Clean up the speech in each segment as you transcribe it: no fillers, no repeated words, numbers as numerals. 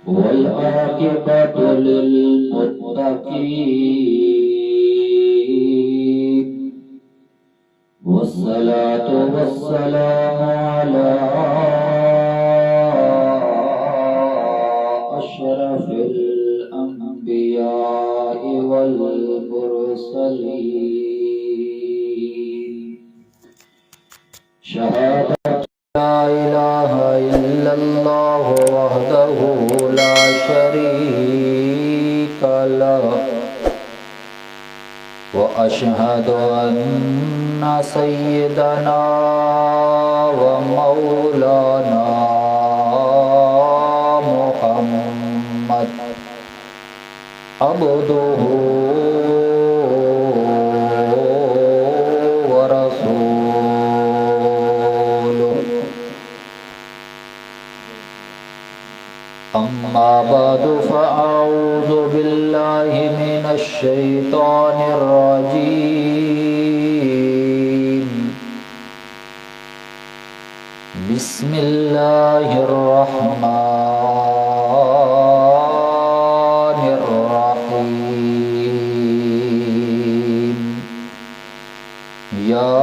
والعاقبة للمتقين والصلاة والسلام على أشرف الأنبياء والمرسلين شهادة لا إله إلا الله وحده لا شريك له وأشهد أن سيدنا ومولانا محمد عبده ورسوله أما بعد فأعوذ بالله من الشيطان الرجيم بسم الله الرحمن الرحيم يا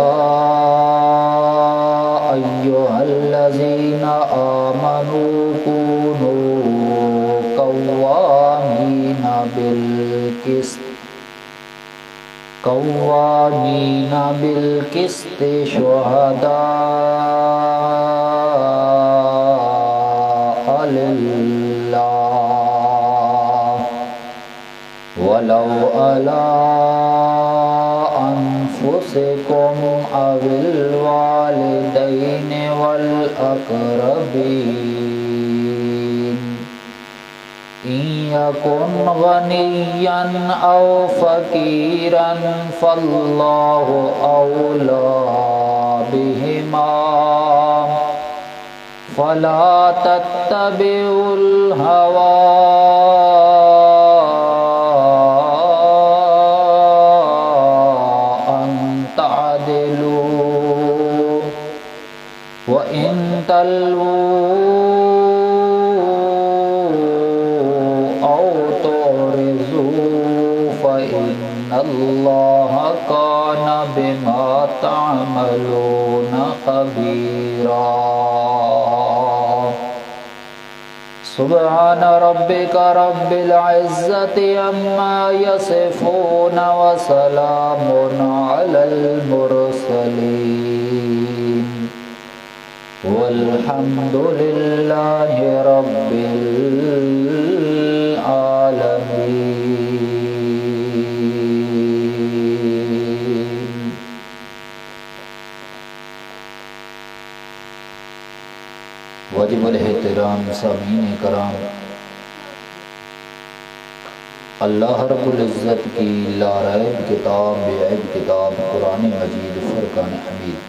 أيها الذين آمنوا كونوا قوامين بالقسط شهداء لله ولو على أنفسكم أو الوالدين والأقربين إن يكن غنيا أو فقيرا فالله أولى بهما فلا تتبعوا الهوى أن تعدلوا وإن تلووا فإن الله كان بما تعملون خبيرا سبحان ربك رب العزة عما يصفون وسلام على المرسلين والحمد لله رب العالمين واجب الاحترام سامعین کرام، اللہ رب العزت کی لاریب کتاب بے عیب کتاب قرآن مجید فرقان حمید،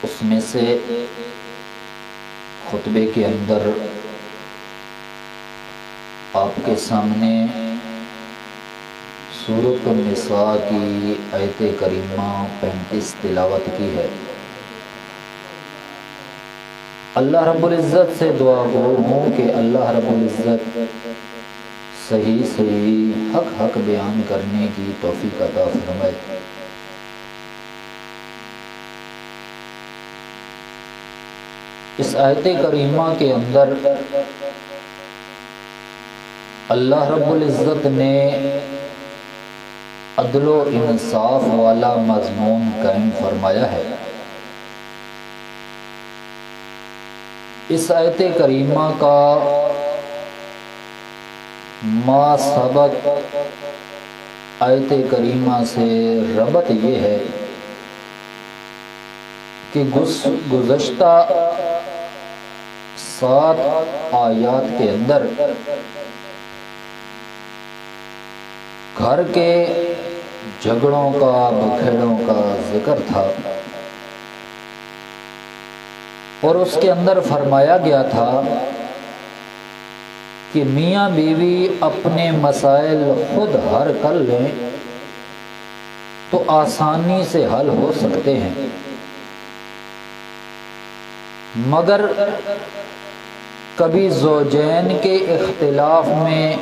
اس میں سے خطبے کے اندر آپ کے سامنے سورۃ النساء کی آیت کریمہ 35 تلاوت کی ہے۔ اللہ رب العزت سے دعا گو ہوں کہ اللہ رب العزت صحیح حق بیان کرنے کی توفیق عطا فرمائے۔ اس آیت کریمہ کے اندر اللہ رب العزت نے عدل و انصاف والا مضمون قائم فرمایا ہے۔ اس آیت کریمہ کا ما سبق آیت کریمہ سے ربط یہ ہے کہ گزشتہ 7 آیات کے اندر گھر کے جھگڑوں کا بکھیڑوں کا ذکر تھا، اور اس کے اندر فرمایا گیا تھا کہ میاں بیوی اپنے مسائل خود حل کر لیں تو آسانی سے حل ہو سکتے ہیں، مگر کبھی زوجین کے اختلاف میں،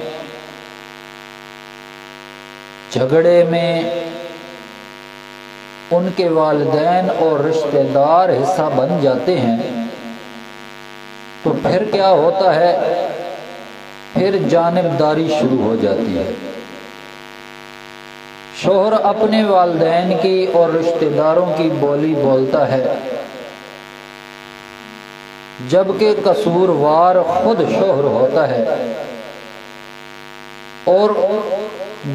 جھگڑے میں ان کے والدین اور رشتہ دار حصہ بن جاتے ہیں، تو پھر کیا ہوتا ہے؟ پھر جانبداری شروع ہو جاتی ہے۔ شوہر اپنے والدین کی اور رشتہ داروں کی بولی بولتا ہے، جبکہ قصوروار خود شوہر ہوتا ہے، اور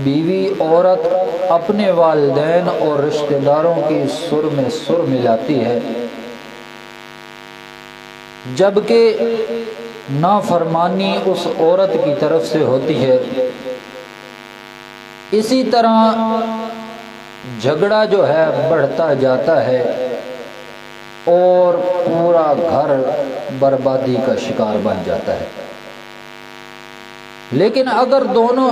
بیوی عورت اپنے والدین اور رشتہ داروں کی سر میں سر ملاتی ہے، جبکہ نافرمانی اس عورت کی طرف سے ہوتی ہے۔ اسی طرح جھگڑا جو ہے بڑھتا جاتا ہے اور پورا گھر بربادی کا شکار بن جاتا ہے۔ لیکن اگر دونوں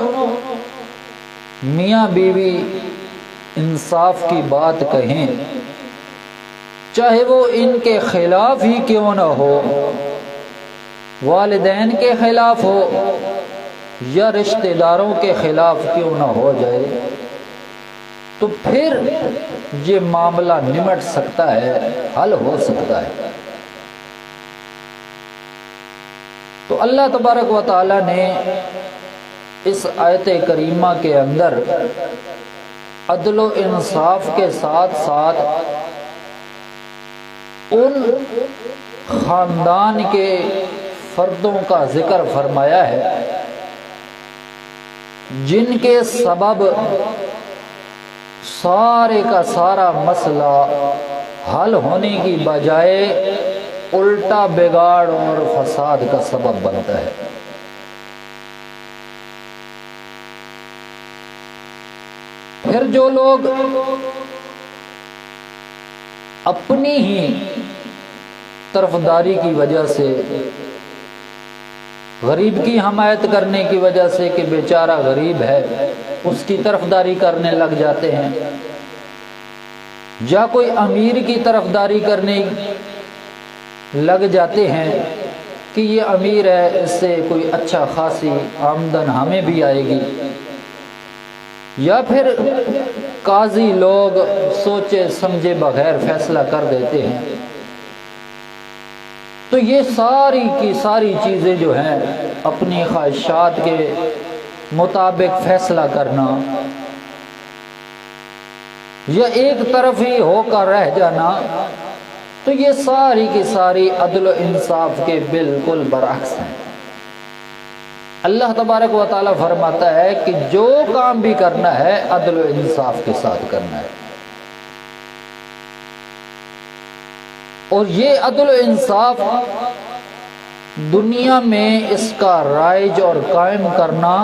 میاں بیوی انصاف کی بات کہیں، چاہے وہ ان کے خلاف ہی کیوں نہ ہو، والدین کے خلاف ہو یا رشتہ داروں کے خلاف کیوں نہ ہو جائے، تو پھر یہ معاملہ نمٹ سکتا ہے، حل ہو سکتا ہے۔ تو اللہ تبارک و تعالی نے اس آیت کریمہ کے اندر عدل و انصاف کے ساتھ ساتھ ان خاندان کے فردوں کا ذکر فرمایا ہے جن کے سبب سارے کا سارا مسئلہ حل ہونے کی بجائے الٹا بگاڑ اور فساد کا سبب بنتا ہے۔ پھر جو لوگ اپنی ہی طرفداری کی وجہ سے، غریب کی حمایت کرنے کی وجہ سے کہ بیچارہ غریب ہے اس کی طرفداری کرنے لگ جاتے ہیں، یا کوئی امیر کی طرفداری کرنے لگ جاتے ہیں کہ یہ امیر ہے، اس سے کوئی اچھا خاصی آمدن ہمیں بھی آئے گی، یا پھر قاضی لوگ سوچے سمجھے بغیر فیصلہ کر دیتے ہیں۔ تو یہ ساری کی ساری چیزیں جو ہیں اپنی خواہشات کے مطابق فیصلہ کرنا یا ایک طرف ہی ہو کر رہ جانا، تو یہ ساری کی ساری عدل و انصاف کے بالکل برعکس ہیں۔ اللہ تبارک و تعالی فرماتا ہے کہ جو کام بھی کرنا ہے عدل و انصاف کے ساتھ کرنا ہے، اور یہ عدل و انصاف دنیا میں اس کا رائج اور قائم کرنا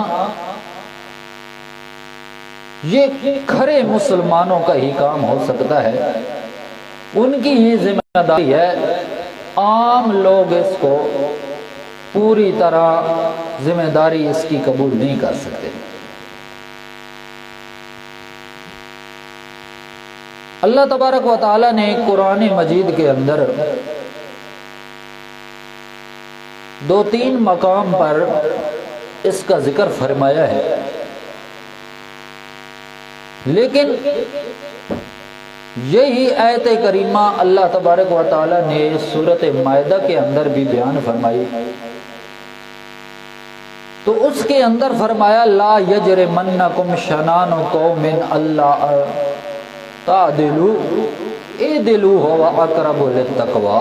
یہ کھرے مسلمانوں کا ہی کام ہو سکتا ہے، ان کی ہی ذمہ داری ہے۔ عام لوگ اس کو پوری طرح ذمہ داری اس کی قبول نہیں کر سکتے۔ اللہ تبارک و تعالی نے قرآن مجید کے اندر دو تین مقام پر اس کا ذکر فرمایا ہے، لیکن یہی آیت کریمہ اللہ تبارک و تعالی نے سورۃ مائدہ کے اندر بھی بیان فرمائی۔ تو اس کے اندر فرمایا لا یجرمنکم شنآن قوم الا تعدلوا اعدلوا هو اقرب للتقوی۔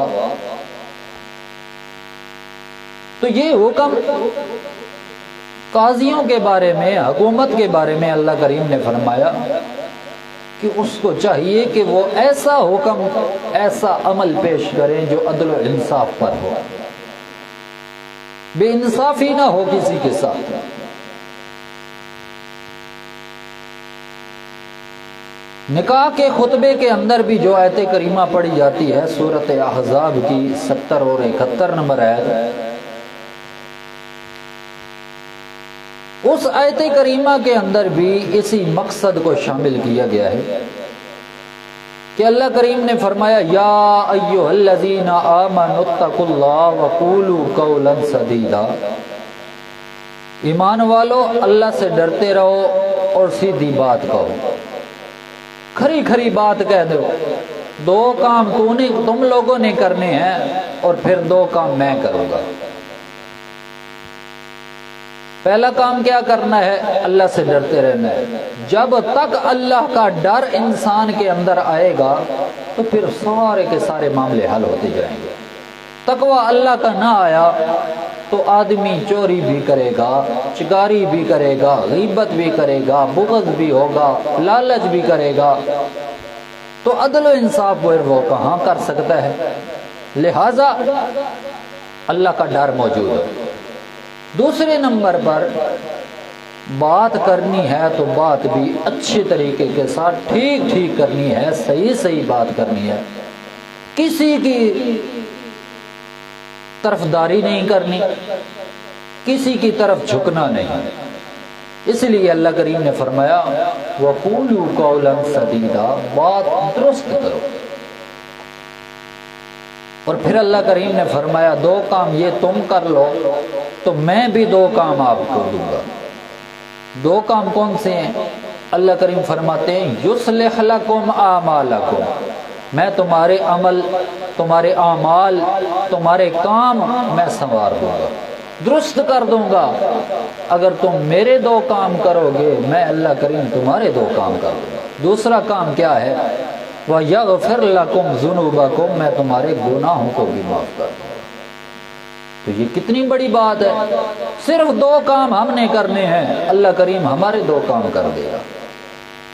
تو یہ حکم قاضیوں کے بارے میں، حکومت کے بارے میں اللہ کریم نے فرمایا کہ اس کو چاہیے کہ وہ ایسا حکم، ایسا عمل پیش کریں جو عدل و انصاف پر ہو، بے انصافی نہ ہو کسی کے ساتھ۔ نکاح کے خطبے کے اندر بھی جو آیت کریمہ پڑھی جاتی ہے سورۃ احزاب کی 70 اور 71 نمبر آیت، اس آیت کریمہ کے اندر بھی اسی مقصد کو شامل کیا گیا ہے کہ اللہ کریم نے فرمایا یا ایھا الذین آمنوا اتقوا اللہ وقولوا قولا سدیدا، ایمان والو اللہ سے ڈرتے رہو اور سیدھی بات کہو، کھری کھری بات کہہ دو، دو کام تم لوگوں نے کرنے ہیں اور پھر دو کام میں کروں گا۔ پہلا کام کیا کرنا ہے؟ اللہ سے ڈرتے رہنا ہے۔ جب تک اللہ کا ڈر انسان کے اندر آئے گا تو پھر سارے کے سارے معاملے حل ہوتے جائیں گے۔ تقوی اللہ کا نہ آیا تو آدمی چوری بھی کرے گا، چکاری بھی کرے گا، غیبت بھی کرے گا، بغض بھی ہوگا، لالچ بھی کرے گا، تو عدل و انصاف وہ کہاں کر سکتا ہے؟ لہذا اللہ کا ڈر موجود ہے۔ دوسرے نمبر پر بات کرنی ہے تو بات بھی اچھے طریقے کے ساتھ ٹھیک کرنی ہے، صحیح بات کرنی ہے، کسی کی طرفداری نہیں کرنی، کسی کی طرف جھکنا نہیں۔ اس لیے اللہ کریم نے فرمایا وَقُولُوا قَوْلًا سَدِيدًا، بات درست کرو۔ اور پھر اللہ کریم نے فرمایا دو کام یہ تم کر لو تو میں بھی دو کام آپ کو دوں گا۔ دو کام کون سے ہیں؟ اللہ کریم فرماتے ہیں یصلح لکم اعمالکم، میں تمہارے عمل، تمہارے اعمال، تمہارے کام میں سنوار دوں گا، درست کر دوں گا۔ اگر تم میرے دو کام کرو گے میں اللہ کریم تمہارے دو کام کر دوں گا۔ دوسرا کام کیا ہے؟ وَيَغْفِرْ لَكُمْ ذُنُوبَكُمْ، میں تمہارے گناہوں کو بھی معاف کر دوں گا۔ تو یہ کتنی بڑی بات ہے، صرف دو کام ہم نے کرنے ہیں، اللہ کریم ہمارے دو کام کر دے گا۔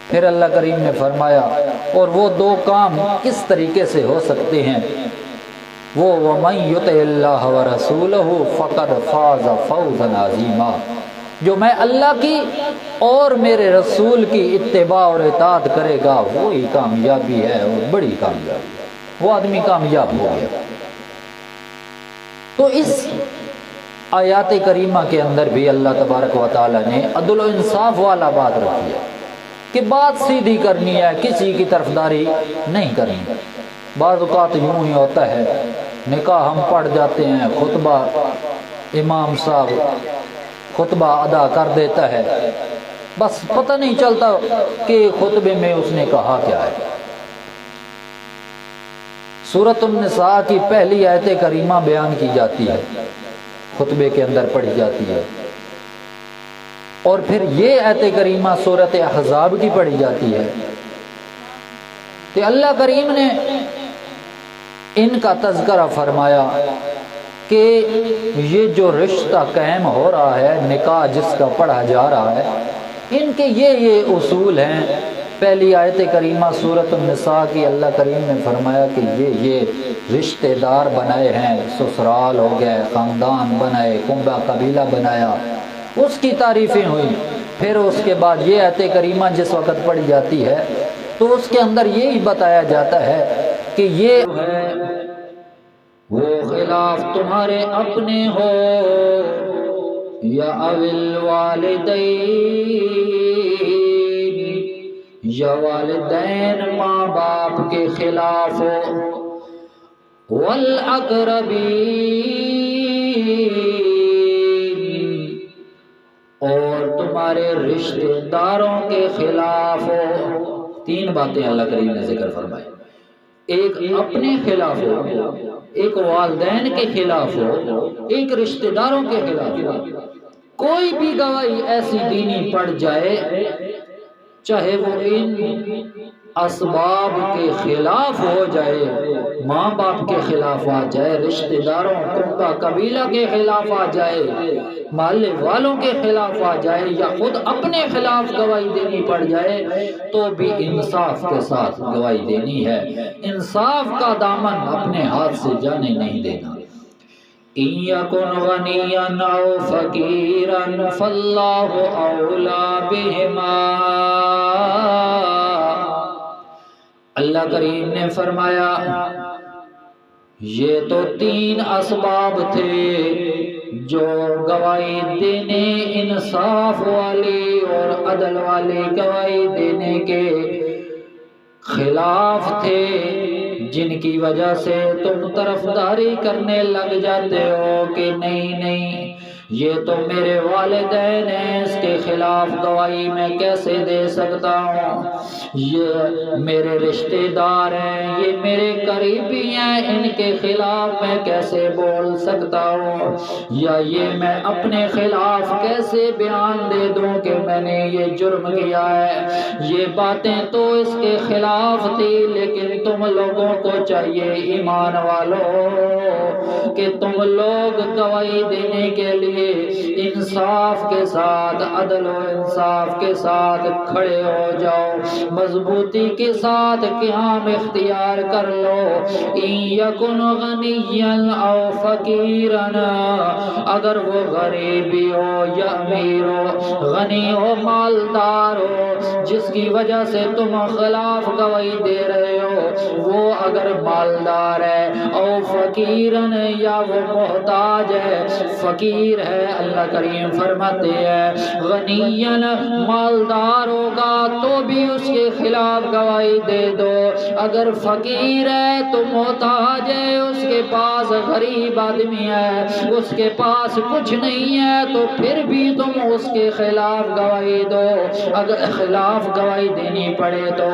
پھر اللہ کریم نے فرمایا اور وہ دو کام کس طریقے سے ہو سکتے ہیں؟ وہ وَمَن يُطِعِ اللَّهَ وَرَسُولَهُ فَقَدْ فَازَ فَوْزًا عَظِيمًا، جو میں اللہ کی اور میرے رسول کی اتباع اور اطاعت کرے گا وہی کامیابی ہے اور بڑی کامیابی ہے، وہ آدمی کامیاب ہو گیا۔ تو اس آیات کریمہ کے اندر بھی اللہ تبارک و تعالی نے عدل و انصاف والا بات رکھی ہے کہ بات سیدھی کرنی ہے، کسی کی طرفداری نہیں کرنی۔ بعض اوقات یوں ہی ہوتا ہے، نکاح ہم پڑھ جاتے ہیں، خطبہ امام صاحب خطبہ ادا کر دیتا ہے، بس پتہ نہیں چلتا کہ خطبے میں اس نے کہا کیا ہے۔ سورۃ النساء کی پہلی آیت کریمہ بیان کی جاتی ہے، خطبے کے اندر پڑھی جاتی ہے، اور پھر یہ آیت کریمہ سورۃ احزاب کی پڑھی جاتی ہے کہ اللہ کریم نے ان کا تذکرہ فرمایا کہ یہ جو رشتہ قائم ہو رہا ہے، نکاح جس کا پڑھا جا رہا ہے، ان کے یہ اصول ہیں۔ پہلی آیت کریمہ سورۃ النساء کی اللہ کریم نے فرمایا کہ یہ رشتہ دار بنائے ہیں، سسرال ہو گئے، خاندان بنائے، کنبہ قبیلہ بنایا، اس کی تعریفیں ہوئی۔ پھر اس کے بعد یہ آیت کریمہ جس وقت پڑھی جاتی ہے تو اس کے اندر یہی بتایا جاتا ہے کہ یہ ہے وہ خلاف تمہارے اپنے ہو یا اوil والدین، یا والدین ماں باپ کے خلاف ہو، والاقربین، اور تمہارے رشتہ داروں کے خلاف ہو۔ تین باتیں اللہ کریم نے ذکر فرمائی، ایک اپنے خلاف ہو، ایک والدین کے خلاف ہو، ایک رشتہ داروں کے خلاف ہو۔ کوئی بھی گواہی ایسی دینی پڑ جائے، چاہے وہ ان اسباب کے خلاف ہو جائے، ماں باپ کے خلاف آ جائے، رشتہ داروں کنبہ قبیلہ کے خلاف آ جائے، محلے والوں کے خلاف آ جائے، یا خود اپنے خلاف گواہی دینی پڑ جائے، تو بھی انصاف کے ساتھ گواہی دینی ہے۔ انصاف کا دامن اپنے ہاتھ سے جانے نہیں دینا۔ إِن يَكُنْ غَنِيًّا أَوْ فَقِيرًا فَاللَّهُ أَوْلَىٰ بِهِمَا، اللہ کریم نے فرمایا یہ تو تین اسباب تھے جو گواہی دینے، انصاف والی اور عدل والی گواہی دینے کے خلاف تھے جن کی وجہ سے تم طرفداری کرنے لگ جاتے ہو کہ نہیں یہ تو میرے والدین ہیں، اس کے خلاف گواہی میں کیسے دے سکتا ہوں، یہ میرے رشتہ دار ہیں، یہ میرے قریبی ہیں، ان کے خلاف میں کیسے بول سکتا ہوں، یا یہ میں اپنے خلاف کیسے بیان دے دوں کہ میں نے یہ جرم کیا ہے۔ یہ باتیں تو اس کے خلاف تھی، لیکن تم لوگوں کو چاہیے ایمان والوں کہ تم لوگ گواہی دینے کے لیے انصاف کے ساتھ، عدل و انصاف کے ساتھ کھڑے ہو جاؤ، مضبوطی کے ساتھ قیام اختیار کر لو۔ ان یکن غنیا او فقیرا، اگر وہ غریبی ہو یا امیر ہو، غنی ہو مالدار ہو، جس کی وجہ سے تم خلاف گواہی دے رہے ہو وہ اگر مالدار ہے، او فقیرن، یا وہ محتاج ہے، فقیر ہے، اللہ کریم فرماتے ہیں غنیًا، مالدار ہوگا تو بھی اس کے خلاف گواہی دے دو، اگر فقیر ہے تو محتاج ہے، اس کے پاس غریب آدمی ہے، اس کے پاس کچھ نہیں ہے، تو پھر بھی تم اس کے خلاف گواہی دو۔ اگر خلاف گواہی دینی پڑے تو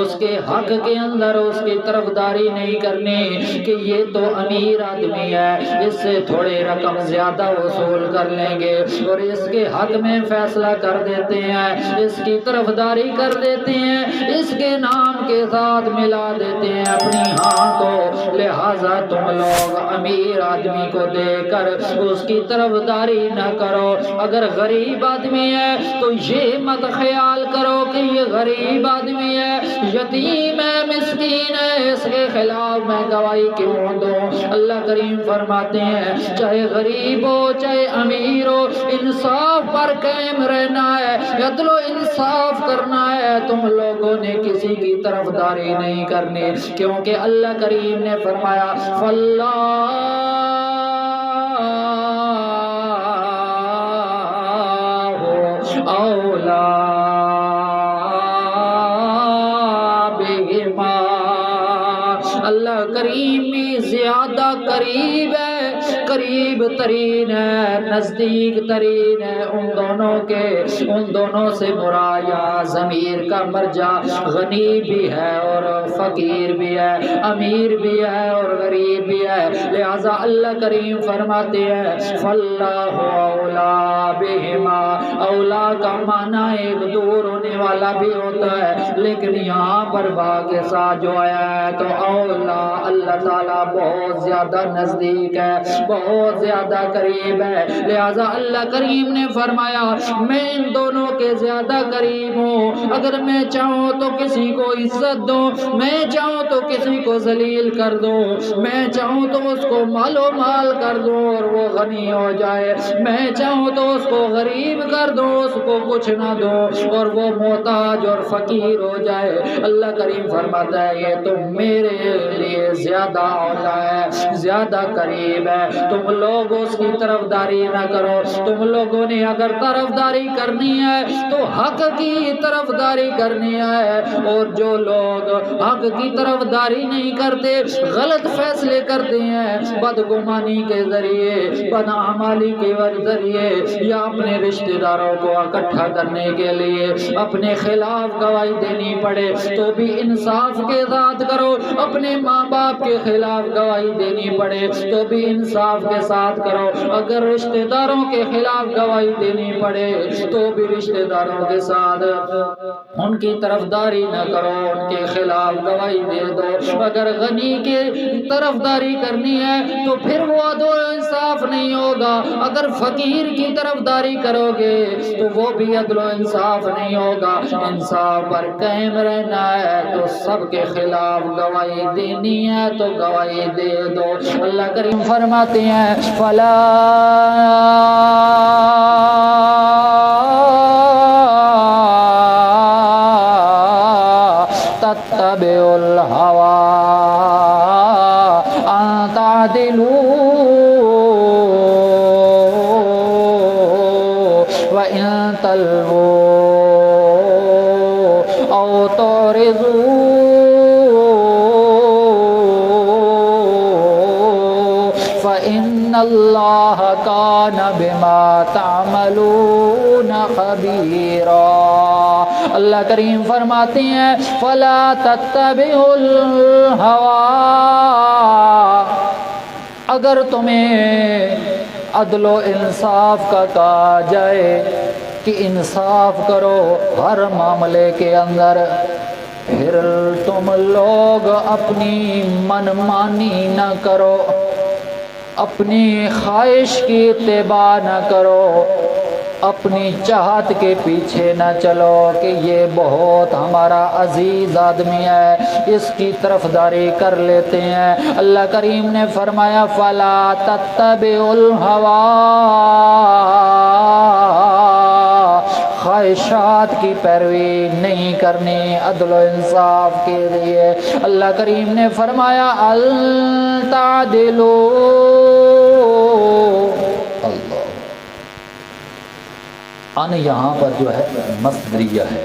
اس کے حق کے اندر اس کی طرفداری نہیں کرنی کہ یہ تو امیر آدمی ہے، اس سے تھوڑے رقم زیادہ وصول کر لیں گے اور اس کے حق میں فیصلہ کر دیتے ہیں، اس کی طرفداری کر دیتے ہیں، اس کے نام کے ساتھ ملا دیتے ہیں اپنی ہاں کو، لہٰذا تم لوگ امیر آدمی کو دے کر اس کی طرفداری نہ کرو۔ اگر غریب آدمی ہے تو یہ مت خیال کرو کہ یہ غریب آدمی ہے، یتیم ہے، مسکین ہے، اس کے خلاف میں گواہی کیوں دوں۔ اللہ کریم فرماتے ہیں چاہے غریب ہو چاہے امیر ہو، انصاف پر قائم رہنا ہے، عدل و انصاف کرنا ہے، تم لوگوں نے کسی کی طرفداری نہیں کرنی، کیونکہ اللہ کریم نے فرمایا فاللہ اولا بہما، اللہ کریم زیادہ قریب ہے، قریب ترین ہے، نزدیک ترین ہے ان دونوں کے، ان دونوں سے مراد یہاں ضمیر کا مرجع غنی بھی ہے اور فقیر بھی ہے، امیر بھی ہے اور غریب بھی ہے، لہذا اللہ کریم فرماتے ہیں فاللہ اولا بہما، اولا کا معنی ایک دور ہونے والا بھی ہوتا ہے، لیکن یہاں پر با کے ساتھ جو آیا ہے تو اولا، اللہ تعالیٰ بہت زیادہ نزدیک ہے، بہت زیادہ قریب ہے، لہذا اللہ کریم نے فرمایا میں ان دونوں کے زیادہ قریب ہوں، اگر میں چاہوں تو کسی کو عزت دوں، میں چاہوں تو کسی کو ذلیل کر دوں، میں چاہوں تو اس کو مال و مال کر دوں اور وہ غنی ہو جائے، میں چاہوں تو اس کو غریب کر دوں، اس کو کچھ نہ دوں اور وہ محتاج اور فقیر ہو جائے۔ اللہ کریم فرماتا ہے یہ تو میرے لیے زیادہ اولا ہے، زیادہ قریب ہے، تم لوگ اس کی طرفداری نہ کرو۔ تم لوگوں نے اگر طرفداری کرنی ہے تو حق کی طرفداری کرنی ہے، اور جو لوگ حق کی طرفداری نہیں کرتے، غلط فیصلے کرتے ہیں بدگمانی کے ذریعے، بدعمالی کے ذریعے، یا اپنے رشتہ داروں کو اکٹھا کرنے کے لیے اپنے خلاف گواہی دینی پڑے تو بھی انصاف کے ساتھ کرو، اپنے ماں باپ کے خلاف گواہی دینی پڑے تو بھی انصاف کے ساتھ کرو، اگر رشتہ داروں کے خلاف گواہی دینی پڑے تو بھی رشتہ داروں کے ساتھ ان کی طرفداری نہ کرو، ان کے خلاف گواہی دے دو۔ اگر غنی کی طرفداری کرنی ہے تو پھر وہ عدل و انصاف نہیں ہوگا، اگر فقیر کی طرفداری کرو گے تو وہ بھی عدل و انصاف نہیں ہوگا، انصاف پر قائم رہنا ہے، تو سب کے خلاف گواہی دینی ہے تو گواہی دے دو۔ اللہ کریم فرماتے ہیں فلا تتبعوا الهوى ان تعدلوا وان تلووا او تعرضوا اللہ کان بما تعملون خبیرا۔ اللہ کریم فرماتے ہیں فلا تتبعوا الہوی، اگر تمہیں عدل و انصاف کا کہا جائے کہ انصاف کرو ہر معاملے کے اندر، پھر تم لوگ اپنی من مانی نہ کرو، اپنی خواہش کی اتباع نہ کرو، اپنی چاہت کے پیچھے نہ چلو کہ یہ بہت ہمارا عزیز آدمی ہے، اس کی طرفداری کر لیتے ہیں۔ اللہ کریم نے فرمایا فلا تتبعوا الہوی، خواہشات کی پیروی نہیں کرنی عدل و انصاف کے لیے۔ اللہ کریم نے فرمایا تعدلوا، ان یہاں پر جو ہے مصدریہ ہے،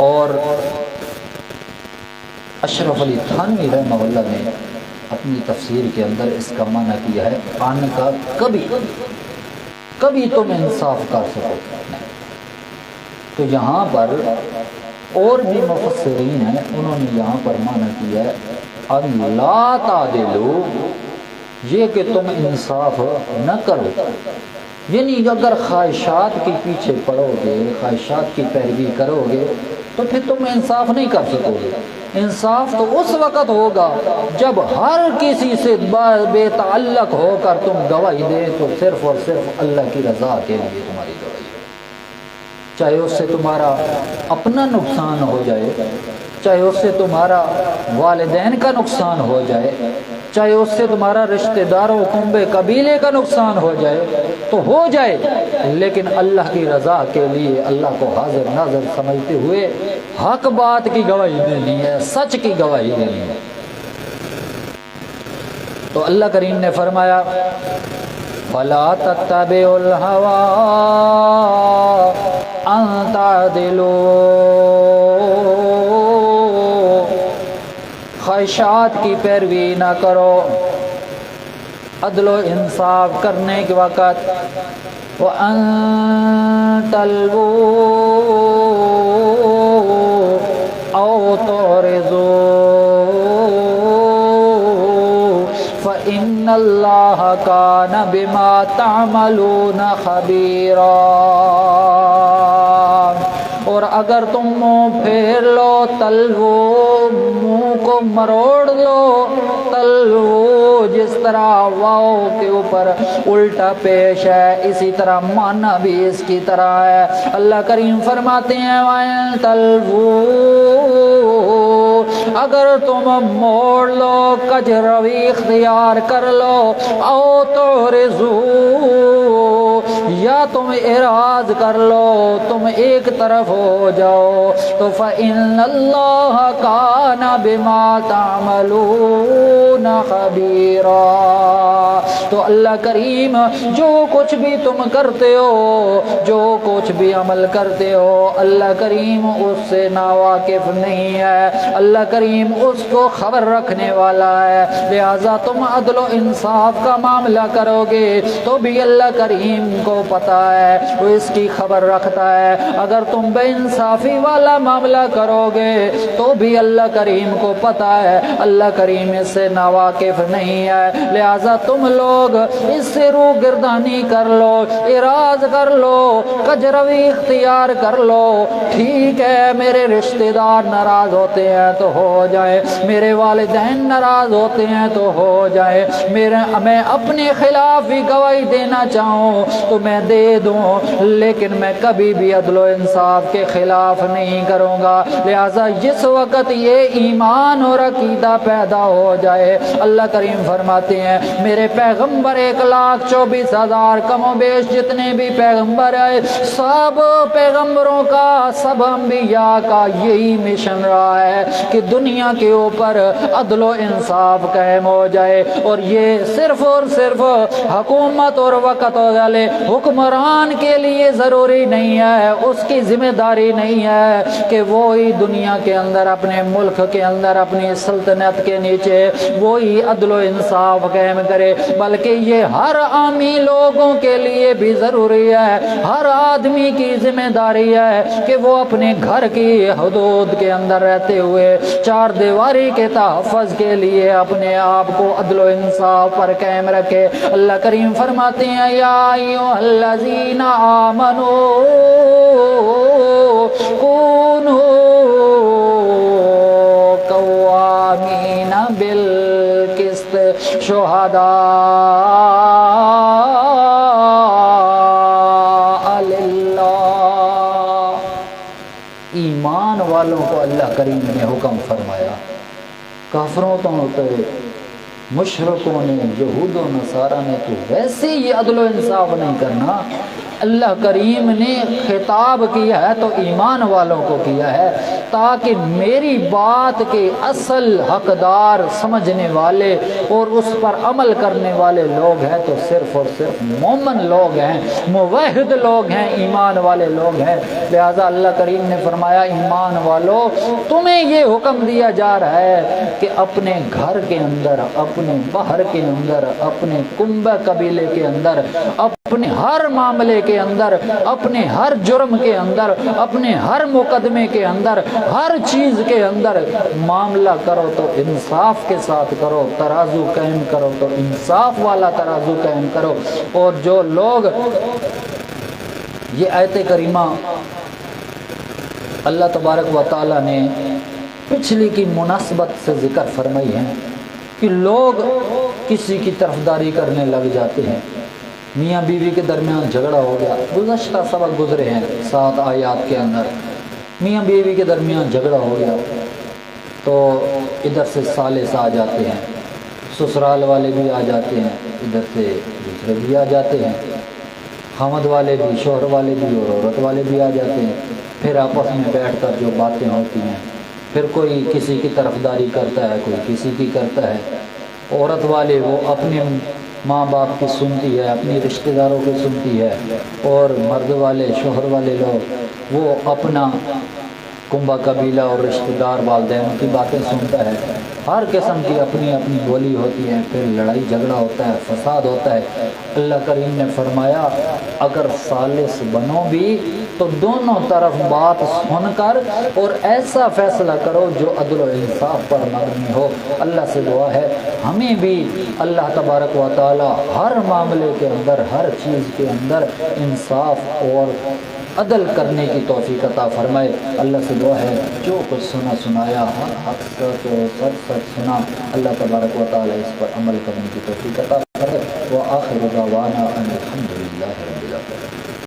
اور اشرف علی تھانوی رحمہ اللہ نے اپنی تفسیر کے اندر اس کا معنی کیا ہے ان کا کبھی تم انصاف کر سکو نہیں۔ تو یہاں پر اور بھی مفسرین ہیں، انہوں نے یہاں پر معنی کیا ہے ان لا تعدلوا، یہ کہ تم انصاف نہ کرو، یعنی اگر خواہشات کے پیچھے پڑو گے، خواہشات کی پیروی کرو گے تو پھر تم انصاف نہیں کر سکو گے۔ انصاف تو اس وقت ہوگا جب ہر کسی سے بے تعلق ہو کر تم گواہی دے تو صرف اور صرف اللہ کی رضا کے لیے تمہاری گواہی ہے، چاہے اس سے تمہارا اپنا نقصان ہو جائے، چاہے اس سے تمہارا والدین کا نقصان ہو جائے، چاہے اس سے تمہارا رشتہ داروں کنبے قبیلے کا نقصان ہو جائے تو ہو جائے، لیکن اللہ کی رضا کے لیے اللہ کو حاضر ناظر سمجھتے ہوئے حق بات کی گواہی دینی ہے، سچ کی گواہی دینی ہے۔ تو اللہ کریم نے فرمایا فلا تتبعوا الہوی ان تعدلوا، خواہشات کی پیروی نہ کرو عدل و انصاف کرنے کے وقت، وَأَن تَلْوُوا أَوْ تُعْرِضُوا فَإِنَّ اللَّهَ كَانَ بِمَا تَعْمَلُونَ خَبِيرًا۔ اور اگر تم منہ پھیر لو، تلوو منہ کو مروڑ لو، تلوو جس طرح واو کے اوپر الٹا پیش ہے اسی طرح معنی بھی اس کی طرح ہے۔ اللہ کریم فرماتے ہیں وَإِن تَلْوُوا، اگر تم موڑ لو، کج روی اختیار کر لو، او تعرضوا، یا تم اعراض کر لو، تم ایک طرف ہو جاؤ، تو فَإِنَّ اللَّهَ كَانَ بِمَا تَعْمَلُونَ خَبِيرًا، تو اللہ کریم جو کچھ بھی تم کرتے ہو، جو کچھ بھی عمل کرتے ہو، اللہ کریم اس سے ناواقف نہیں ہے، اللہ کریم اس کو خبر رکھنے والا ہے۔ لہذا تم عدل و انصاف کا معاملہ کرو گے تو بھی اللہ کریم کو پتہ ہے، وہ اس کی خبر رکھتا ہے۔ اگر تم بے انصافی والا معاملہ کرو گے تو بھی اللہ کریم کو پتہ ہے، اللہ کریم اس سے ناواقف نہیں ہے۔ لہذا تم لوگ اس سے رو گردانی کر لو، اعراض کر لو، کجروی اختیار کر لو، ٹھیک ہے میرے رشتہ دار ناراض ہوتے ہیں تو ہو جائے، میرے والدین ناراض ہوتے ہیں تو ہو جائے، میں اپنے خلاف بھی گواہی دینا چاہوں تو میں دے دوں، لیکن میں کبھی بھی عدل و انصاف کے خلاف نہیں کروں گا۔ لہذا جس وقت یہ ایمان اور عقیدہ پیدا ہو جائے، اللہ کریم فرماتے ہیں میرے پیغمبر 1,24,000 کم و بیش جتنے بھی پیغمبر آئے، سب پیغمبروں کا، سب انبیاء کا یہی مشن رہا ہے کہ دنیا کے اوپر عدل و انصاف قائم ہو جائے، اور یہ صرف اور صرف حکومت اور وقت والے حکمران کے لیے ضروری نہیں ہے، اس کی ذمہ داری نہیں ہے کہ وہی دنیا کے اندر اپنے ملک کے اندر اپنی سلطنت کے نیچے وہی عدل و انصاف قائم کرے، بلکہ کہ یہ ہر عامی لوگوں کے لیے بھی ضروری ہے، ہر آدمی کی ذمہ داری ہے کہ وہ اپنے گھر کی حدود کے اندر رہتے ہوئے چار دیواری کے تحفظ کے لیے اپنے آپ کو عدل و انصاف پر قائم رکھے۔ اللہ کریم فرماتے ہیں یا ایھا الذین آمنوا کونوا قوامین بالقسط شہداء للہ۔ ایمان والوں کو اللہ کریم نے حکم فرمایا، کافروں تو مشرکوں نے، یہود و نصارہ نے تو ویسے ہی عدل و انصاف نہیں کرنا، اللہ کریم نے خطاب کیا ہے تو ایمان والوں کو کیا ہے تاکہ میری بات کے اصل حقدار سمجھنے والے اور اس پر عمل کرنے والے لوگ ہیں تو صرف اور صرف مومن لوگ ہیں، موحد لوگ ہیں، ایمان والے لوگ ہیں۔ لہذا اللہ کریم نے فرمایا ایمان والو تمہیں یہ حکم دیا جا رہا ہے کہ اپنے گھر کے اندر، اپنے باہر کے اندر، اپنے کنبہ قبیلے کے اندر، اپنے ہر معاملے کے اندر، اپنے ہر جرم کے اندر، اپنے ہر مقدمے کے اندر، ہر چیز کے اندر معاملہ کرو تو انصاف کے ساتھ کرو، ترازو قائم کرو تو انصاف والا ترازو قائم کرو۔ اور جو لوگ یہ آیت کریمہ اللہ تبارک و تعالی نے پچھلی کی مناسبت سے ذکر فرمائی ہے کہ لوگ کسی کی طرفداری کرنے لگ جاتے ہیں، میاں بیوی کے درمیان جھگڑا ہو گیا، گزشتہ سبق گزرے ہیں 7 آیات کے اندر، میاں بیوی کے درمیان جھگڑا ہو گیا تو ادھر سے ثالث آ جاتے ہیں، سسرال والے بھی آ جاتے ہیں، ادھر سے دوسرے بھی آ جاتے ہیں، خامد والے بھی، شوہر والے بھی اور عورت والے بھی آ جاتے ہیں، پھر آپس میں بیٹھ کر جو باتیں ہوتی ہیں، پھر کوئی کسی کی طرفداری کرتا ہے، کوئی کسی کی کرتا ہے، عورت والے وہ اپنے ماں باپ کی سنتی ہے، اپنی رشتہ داروں کی سنتی ہے، اور مرد والے، شوہر والے لوگ وہ اپنا کنبہ قبیلہ اور رشتہ دار والدین کی باتیں سنتا ہے، ہر قسم کی اپنی اپنی بولی ہوتی ہے، پھر لڑائی جھگڑا ہوتا ہے، فساد ہوتا ہے۔ اللہ کریم نے فرمایا اگر ثالث بنو بھی تو دونوں طرف بات سن کر اور ایسا فیصلہ کرو جو عدل و انصاف پر مبنی ہو۔ اللہ سے دعا ہے ہمیں بھی اللہ تبارک و تعالی ہر معاملے کے اندر، ہر چیز کے اندر انصاف اور عدل کرنے کی توفیق عطا فرمائے۔ اللہ سے دعا ہے جو کچھ سنایا ہر حق سچ و سچ سنا، اللہ تبارک و تعالی اس پر عمل کرنے کی توفیق عطا فرمائے۔ وآخر دعوانا ان الحمد للہ رب العالمین۔